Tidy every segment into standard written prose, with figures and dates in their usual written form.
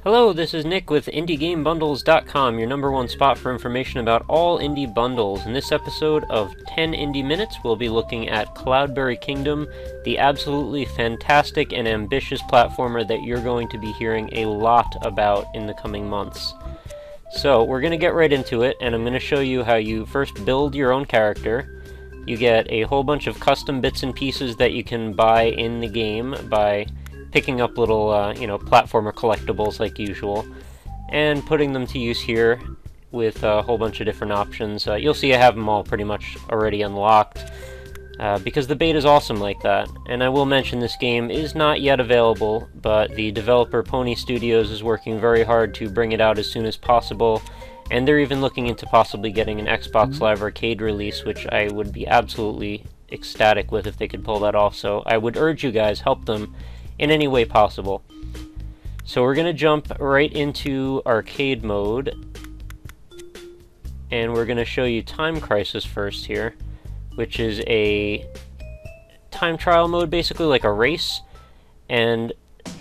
Hello, this is Nick with IndieGameBundles.com, your #1 spot for information about all indie bundles. In this episode of 10 Indie Minutes, we'll be looking at CloudBerry Kingdom, the absolutely fantastic and ambitious platformer that you're going to be hearing a lot about in the coming months. So, we're going to get right into it, and I'm going to show you how you first build your own character. You get a whole bunch of custom bits and pieces that you can buy in the game by picking up little, platformer collectibles like usual, and putting them to use here with a whole bunch of different options. You'll see I have them all pretty much already unlocked, because the beta is awesome like that. And I will mention this game is not yet available, but the developer Pony Studios is working very hard to bring it out as soon as possible, and they're even looking into possibly getting an Xbox Live Arcade release, which I would be absolutely ecstatic with if they could pull that off. So I would urge you guys, help them in any way possible. So we're going to jump right into arcade mode, and we're going to show you Time Crisis first here, which is a time trial mode, basically like a race. And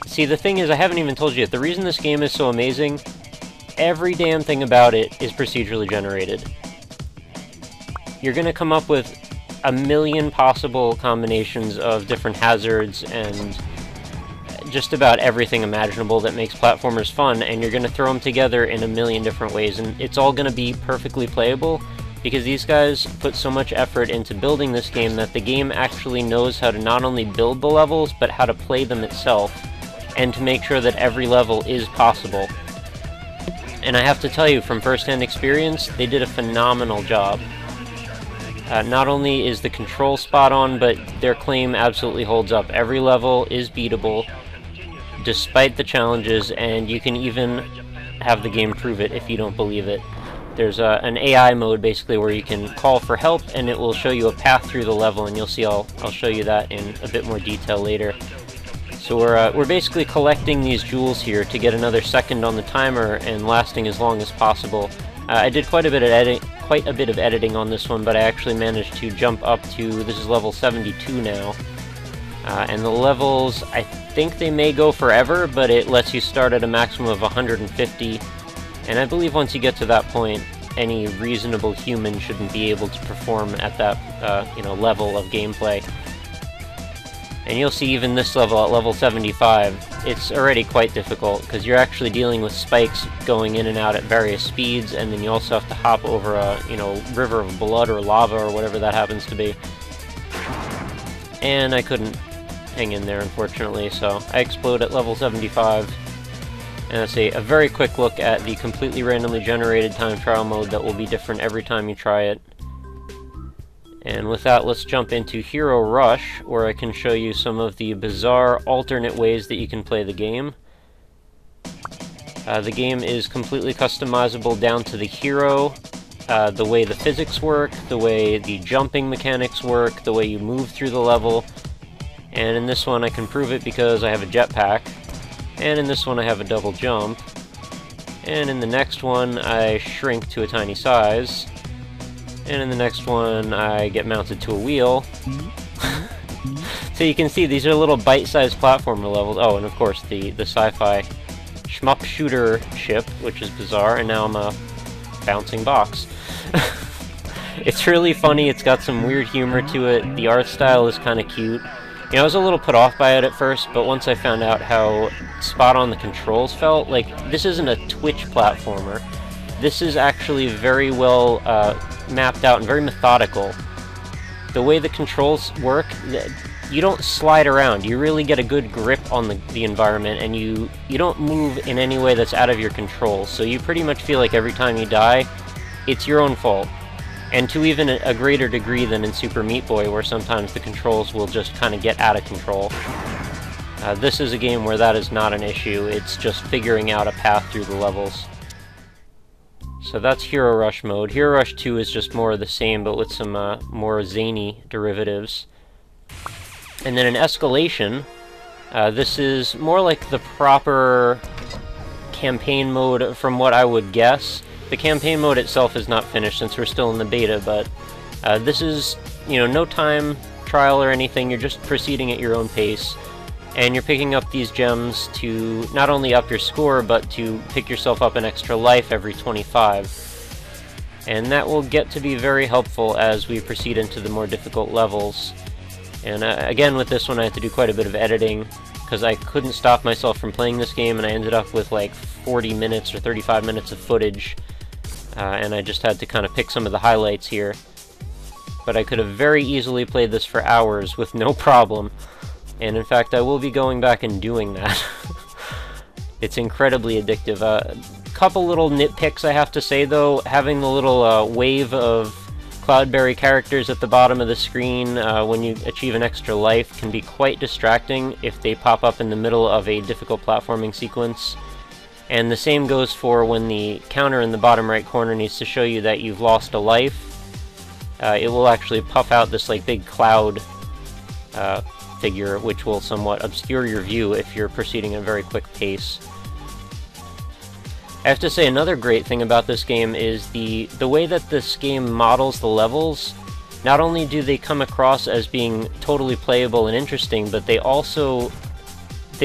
see, the thing is, I haven't even told you yet, the reason this game is so amazing, every damn thing about it is procedurally generated. You're going to come up with a million possible combinations of different hazards and just about everything imaginable that makes platformers fun, and you're going to throw them together in a million different ways, and it's all going to be perfectly playable because these guys put so much effort into building this game that the game actually knows how to not only build the levels, but how to play them itself, and to make sure that every level is possible. And I have to tell you, from first-hand experience, they did a phenomenal job. Not only is the control spot on, but their claim absolutely holds up. Every level is beatable, despite the challenges, and you can even have the game prove it if you don't believe it. There's an AI mode, basically, where you can call for help, and it will show you a path through the level, and you'll see I'll show you that in a bit more detail later. So we're basically collecting these jewels here to get another second on the timer and lasting as long as possible. I did quite a bit of editing on this one, but I actually managed to jump up to, this is level 72 now. And the levels, I think they may go forever, but it lets you start at a maximum of 150. And I believe once you get to that point, any reasonable human shouldn't be able to perform at that, level of gameplay. And you'll see even this level, at level 75, it's already quite difficult, because you're actually dealing with spikes going in and out at various speeds, and then you also have to hop over a, river of blood or lava or whatever that happens to be. And I couldn't hang in there, unfortunately, so I explode at level 75. And that's a very quick look at the completely randomly generated time trial mode that will be different every time you try it. And with that, let's jump into Hero Rush, where I can show you some of the bizarre alternate ways that you can play the game. The game is completely customizable down to the hero, the way the physics work, the way the jumping mechanics work, the way you move through the level. And in this one I can prove it because I have a jetpack, and in this one I have a double jump, and in the next one I shrink to a tiny size, and in the next one I get mounted to a wheel. So you can see these are little bite-sized platformer levels. Oh, and of course the sci-fi shmup shooter ship, which is bizarre, and now I'm a bouncing box. It's really funny, it's got some weird humor to it, the art style is kind of cute. I was a little put off by it at first, but once I found out how spot on the controls felt, like, this isn't a Twitch platformer. This is actually very well mapped out and very methodical. The way the controls work, you don't slide around. You really get a good grip on the environment, and you don't move in any way that's out of your control. So you pretty much feel like every time you die, it's your own fault. And to even a greater degree than in Super Meat Boy, where sometimes the controls will just kind of get out of control. This is a game where that is not an issue, it's just figuring out a path through the levels. So that's Hero Rush mode. Hero Rush 2 is just more of the same, but with some more zany derivatives. And then in Escalation, this is more like the proper campaign mode from what I would guess. The campaign mode itself is not finished since we're still in the beta, but this is, no time trial or anything, you're just proceeding at your own pace. And you're picking up these gems to not only up your score, but to pick yourself up an extra life every 25. And that will get to be very helpful as we proceed into the more difficult levels. And again, with this one I had to do quite a bit of editing, because I couldn't stop myself from playing this game, and I ended up with like 40 minutes or 35 minutes of footage, and I just had to kind of pick some of the highlights here. But I could have very easily played this for hours with no problem. And in fact, I will be going back and doing that. It's incredibly addictive. Couple little nitpicks I have to say though. Having the little wave of CloudBerry characters at the bottom of the screen when you achieve an extra life can be quite distracting if they pop up in the middle of a difficult platforming sequence. And the same goes for when the counter in the bottom right corner needs to show you that you've lost a life. It will actually puff out this like big cloud figure, which will somewhat obscure your view if you're proceeding at a very quick pace. I have to say another great thing about this game is the way that this game models the levels. Not only do they come across as being totally playable and interesting, but they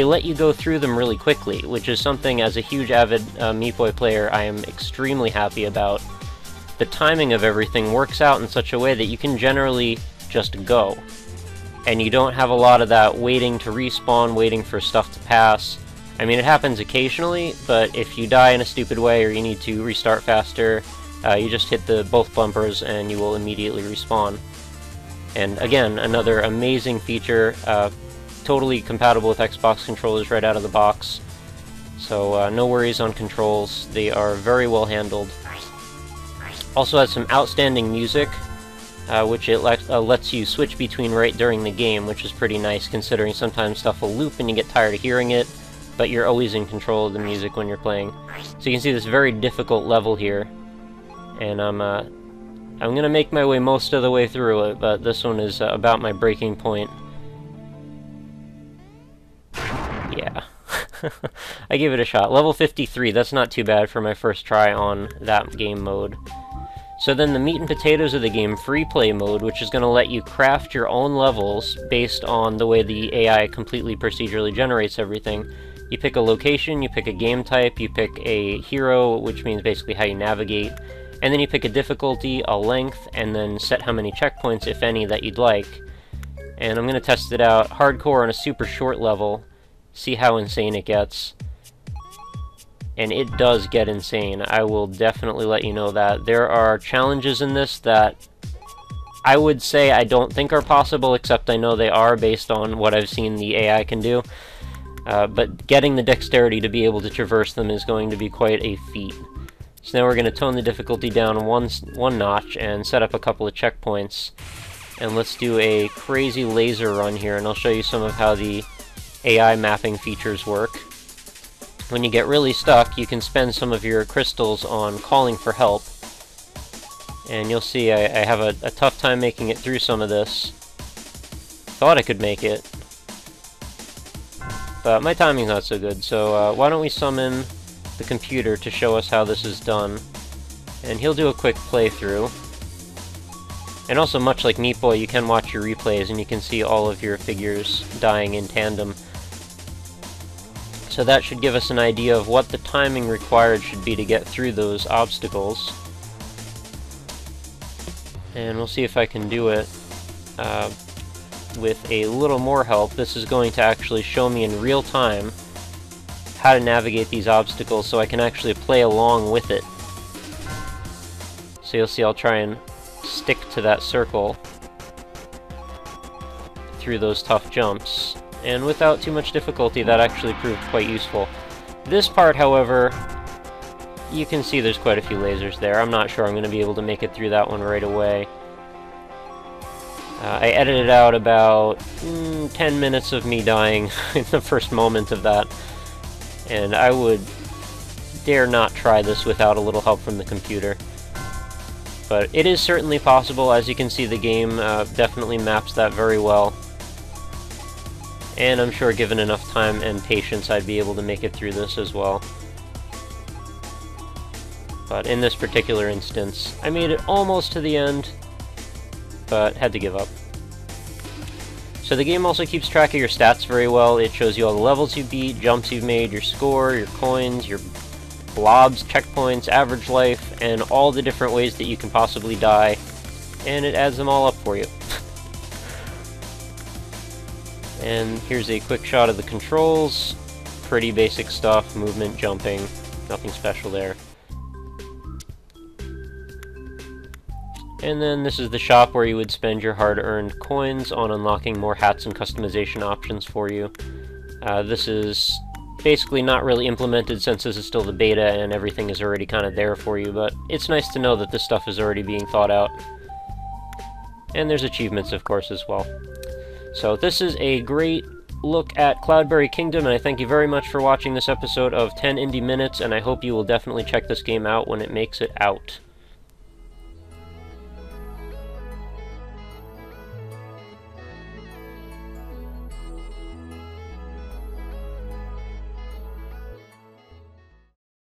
let you go through them really quickly, which is something as a huge avid Meat Boy player I am extremely happy about. The timing of everything works out in such a way that you can generally just go. And you don't have a lot of that waiting to respawn, waiting for stuff to pass. I mean, it happens occasionally, but if you die in a stupid way or you need to restart faster, you just hit both bumpers and you will immediately respawn. And again, another amazing feature, totally compatible with Xbox controllers right out of the box. So no worries on controls, they are very well handled. Also has some outstanding music, which it lets you switch between right during the game, which is pretty nice considering sometimes stuff will loop and you get tired of hearing it, but you're always in control of the music when you're playing. So you can see this very difficult level here, and I'm gonna make my way most of the way through it, but this one is about my breaking point. Yeah. I gave it a shot. Level 53, that's not too bad for my first try on that game mode. So then the meat and potatoes of the game, free play mode, which is going to let you craft your own levels based on the way the AI completely procedurally generates everything. You pick a location, you pick a game type, you pick a hero, which means basically how you navigate, and then you pick a difficulty, a length, and then set how many checkpoints, if any, that you'd like. And I'm going to test it out hardcore on a super short level, see how insane it gets. And it does get insane. I will definitely let you know that. There are challenges in this that I would say I don't think are possible, except I know they are based on what I've seen the AI can do. But getting the dexterity to be able to traverse them is going to be quite a feat. So now we're going to tone the difficulty down one notch and set up a couple of checkpoints. And let's do a crazy laser run here, and I'll show you some of how the AI mapping features work. When you get really stuck, you can spend some of your crystals on calling for help. And you'll see I have a tough time making it through some of this. Thought I could make it, but my timing's not so good, so why don't we summon the computer to show us how this is done. And he'll do a quick playthrough. And also, much like Meat Boy, you can watch your replays and you can see all of your figures dying in tandem. So that should give us an idea of what the timing required should be to get through those obstacles. And we'll see if I can do it with a little more help. This is going to actually show me in real time how to navigate these obstacles so I can actually play along with it. So you'll see I'll try and stick to that circle through those tough jumps. And without too much difficulty, that actually proved quite useful. This part, however, you can see there's quite a few lasers there. I'm not sure I'm going to be able to make it through that one right away. I edited out about 10 minutes of me dying in the first moment of that. And I would dare not try this without a little help from the computer. But it is certainly possible. As you can see, the game definitely maps that very well. And I'm sure given enough time and patience, I'd be able to make it through this as well. But in this particular instance, I made it almost to the end, but had to give up. So the game also keeps track of your stats very well. It shows you all the levels you beat, jumps you've made, your score, your coins, your blobs, checkpoints, average life, and all the different ways that you can possibly die, and it adds them all up for you. And here's a quick shot of the controls. Pretty basic stuff, movement, jumping, nothing special there. And then this is the shop where you would spend your hard-earned coins on unlocking more hats and customization options for you. This is basically not really implemented since this is still the beta and everything is already kind of there for you, but it's nice to know that this stuff is already being thought out. And there's achievements, of course, as well. So this is a great look at CloudBerry Kingdom, and I thank you very much for watching this episode of 10 Indie Minutes, and I hope you will definitely check this game out when it makes it out.